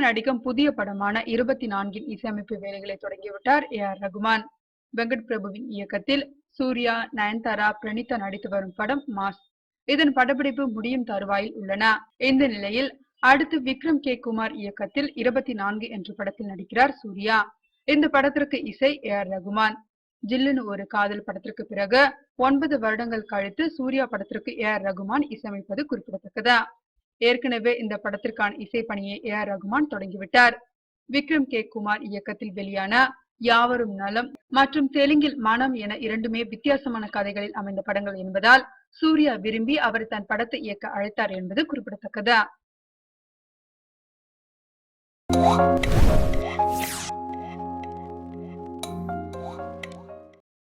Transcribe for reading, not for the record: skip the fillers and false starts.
நடிக்கும் புதிய படமான 24 இசையமைப்பு வேலைகளை தொடங்கிவிட்டார் AR ரகுமான். வெங்கட் பிரபுவின் இயக்கத்தில் சூர்யா, நயன்தாரா, பிரணீதா நடித்து வரும் படம் மாஸ். இதன் படப்பிடிப்பு முடியும் தருவாயில் உள்ளன. இந்த நிலையில் அடுத்து விக்ரம் கே குமார் இயக்கத்தில் 24 என்ற படத்தில் நடிக்கிறார் சூர்யா. இந்த படத்திற்கு இசை AR ரகுமான். ஜில்லுன்னு ஒரு காதல் படத்திற்கு பிறகு 9 வருடங்கள் கழித்து சூர்யா படத்திற்கு AR ரகுமான் இசையமைப்பது குறிப்பிடத்தக்கது. ஏற்கனவே இந்த படத்திற்கான இசைப்பணியை AR ரகுமான் தொடங்கிவிட்டார். விக்ரம் கே குமார் இயக்கத்தில் வெளியான யாவரும் நலம் மற்றும் தெலுங்கில் மனம் என இரண்டுமே வித்தியாசமான கதைகளில் அமைந்த படங்கள் என்பதால் சூர்யா விரும்பி அவரை தன் படத்தை இயக்க அழைத்தார் என்பது குறிப்பிடத்தக்கது.